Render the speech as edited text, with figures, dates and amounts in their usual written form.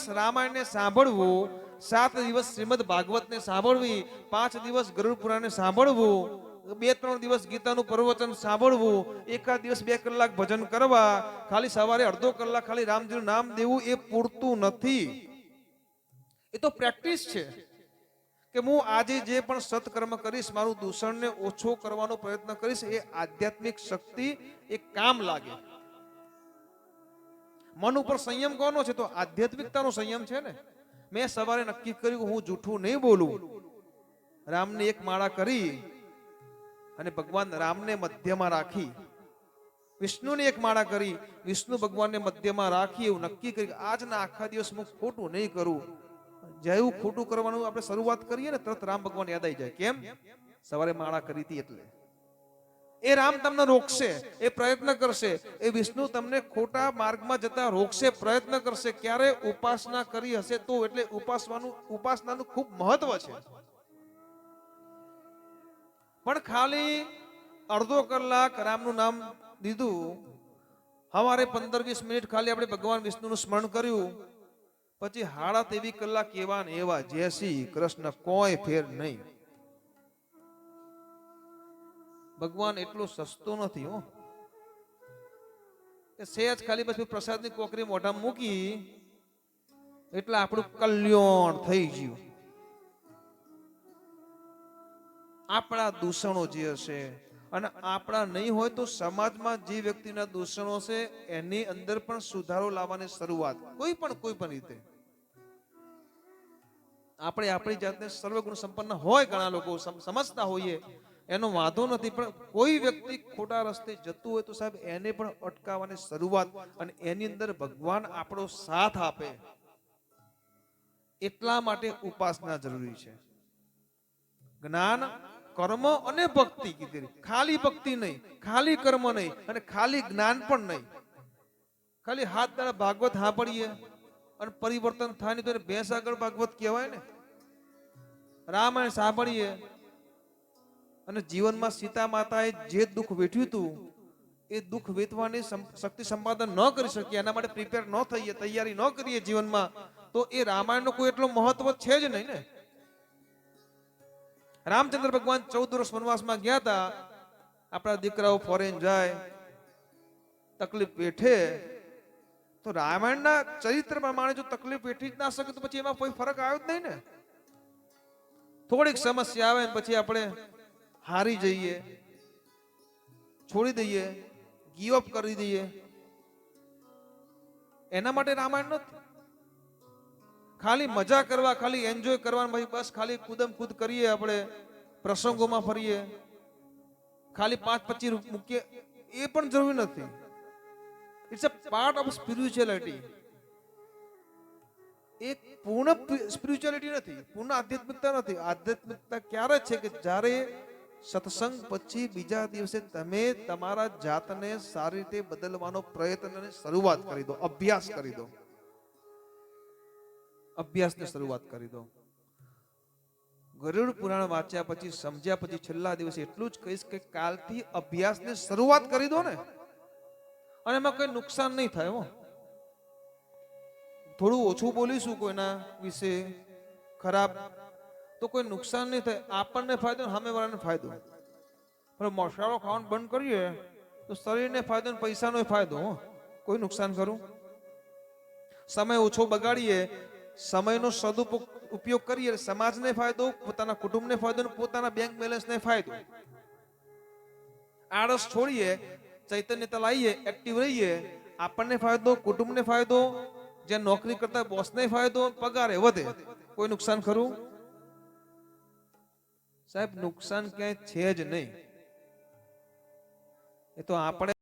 રામાયણને સાંભળવું, 7 દિવસ શ્રીમદ ભાગવતને સાંભળવી, 5 દિવસ ગરુડ પુરાણને સાંભળવું, 2-3 દિવસ ગીતાનું પ્રવચન સાંભળવું, એકાદ દિવસ 2 કલાક ભજન કરવા, ખાલી સવારે અડધો કલાક ખાલી રામજીનું નામ દેવું એ પૂરતું નથી. એ તો પ્રેક્ટિસ છે કે હું આજે જે પણ સત્કર્મ કરીશ, મારું દૂષણને ઓછો કરવાનો પ્રયત્ન કરીશ, એ આધ્યાત્મિક શક્તિ એ કામ લાગે. મન ઉપર સંયમ કોનો છે? તો આધ્યાત્મિકતાનો સંયમ છે ને. મેં સવારે નક્કી કર્યું હું જૂઠું નહીં બોલું. રામને એક માળા કરી અને ભગવાન રામને મધ્યમાં રાખી, વિષ્ણુને એક માળા કરી, વિષ્ણુ ભગવાનને મધ્યમાં રાખી, એવું નક્કી કરી આજના આખા દિવસ હું ખોટું નહીં કરું. જેવું ખોટું કરવાનું આપણે શરૂઆત કરીએ ને તરત રામ ભગવાન યાદ આવી જાય. કેમ? સવારે માળા કરી હતી એટલે. એ રામ તમને રોકશે, એ પ્રયત્ન કરશે, એ વિષ્ણુ તમને ખોટા માર્ગમાં જતા રોકશે, પ્રયત્ન કરશે. ક્યારે? ઉપાસના કરી હશે તો. એટલે ઉપાસનાનું ખૂબ મહત્વ છે. પણ ખાલી અડધો કલાક રામનું નામ દીધું, સવારે 15-20 મિનિટ ખાલી આપણે ભગવાન વિષ્ણુનું સ્મરણ કર્યું, પછી 23 કલાક એવા ને એવા જય શ્રી કૃષ્ણ, કોઈ ફેર નહીં. ભગવાન એટલો સસ્તો નથી હો. સહેજ ખાલી પછી પ્રસાદની કોકરી મોઢામાં મૂકી એટલે આપણું કલ્યાણ થઈ ગયું. આપણા દૂષણો જે હશે, અને આપણા નહીં હોય તો સમાજમાં જે વ્યક્તિના દૂષણો છે એની અંદર પણ સુધારો લાવવાની શરૂઆત કોઈ પણ રીતે. આપણે આપણી જાતને સર્વગુણ સંપન્ન હોય, ઘણા લોકો સમજતા હોઈએ, એનો વાંધો નથી. પણ કોઈ વ્યક્તિ ખોટા રસ્તે જતું હોય તો સાહેબ એને પણ અટકાવવાની શરૂઆત, અને એની અંદર ભગવાન આપણો સાથ આપે. એટલા માટે ઉપાસના જરૂરી છે. જ્ઞાન, કર્મ અને ભક્તિ કીધી. ખાલી ભક્તિ નહીં, ખાલી કર્મ નહીં, અને ખાલી જ્ઞાન પણ નહીં. ખાલી હાથ દાડા ભાગવત સાંભળીએ અને પરિવર્તન થાય નહીં તો એને ભેંસ આગળ ભાગવત કહેવાય ને. રામાયણ સાંભળીએ અને જીવનમાં સીતા માતાએ જે દુઃખ વેઠ્યું હતું એ દુઃખ વેઠવાની શક્તિ સંપાદન ન કરી શકીએ, એના માટે પ્રિપેર ન થઈએ, તૈયારી ન કરીએ જીવનમાં, તો એ રામાયણનો કોઈ એટલો મહત્વ છે જ નહીં ને. રામચંદ્ર ભગવાન 14 વર્ષ વનવાસમાં ગયા હતા. આપણા દીકરાઓ ફોરેન જાય, તકલીફ વેઠે, તો રામાયણના ચરિત્ર પ્રમાણે જો તકલીફ વેઠી જ ના શકે તો પછી એમાં કોઈ ફરક આવ્યો જ નહીં ને. થોડીક સમસ્યા આવે પછી આપણે હારી જઈએ, છોડી દઈએ, ગીવ અપ કરી દઈએ. એના માટે રામાયણ નથી. ખાલી મજા કરવા, ખાલી એન્જોય કરવાનું, ભાઈ બસ ખાલી કૂદમ કૂદ કરીએ, આપણે પ્રસંગોમાં ફરીએ, ખાલી 5-25 મૂકીએ, એ પણ જરૂરી નથી. It's a part of spirituality. એક પૂર્ણ સ્પિરિચ્યુઆલિટી નથી, પૂર્ણ આધ્યાત્મિકતા નથી. આધ્યાત્મિકતા ક્યારે છે કે જ્યારે સત્સંગ પછી બીજા દિવસે તમે તમારા જાતને સારી રીતે બદલવાનો પ્રયત્નની શરૂઆત કરી દો, અભ્યાસ કરી દો. અભ્યાસની શરૂઆત કરી દો. ગરુડ પુરાણ વાંચ્યા પછી, સમજ્યા પછી છેલ્લા દિવસે એટલું જ કહીશ કે કાલથી અભ્યાસની શરૂઆત કરી દો ને, અને એમાં કઈ નુકસાન નહીં થાય હો. થોડું ઓછું બોલીશું કોઈના વિશે ખરાબ તો કોઈ નુકસાન નહીં થાય. આપણને ફાયદો, સામેવાળાને ફાયદો. પણ મસાલો ખાવાનું બંધ કરીએ તો શરીરને ફાયદો ને પૈસાનો ફાયદો. કોઈ નુકસાન કરું. સમય ઓછો બગાડીએ, સમયનો સદુપયોગ કરીએ, સમાજને ફાયદો, પોતાના કુટુંબને ફાયદો, પોતાના બેંક બેલેન્સને ફાયદો. આળસ છોડીએ, ચૈતન્યતા લાવીએ, એક્ટિવ રહીએ, આપણને ફાયદો, કુટુંબને ફાયદો, જ્યાં નોકરી કરતા બોસને ફાયદો, પગારે વધે. કોઈ નુકસાન ખરું? સાહેબ નુકસાન ક્યાંય છે જ નહીં. એ તો આપણે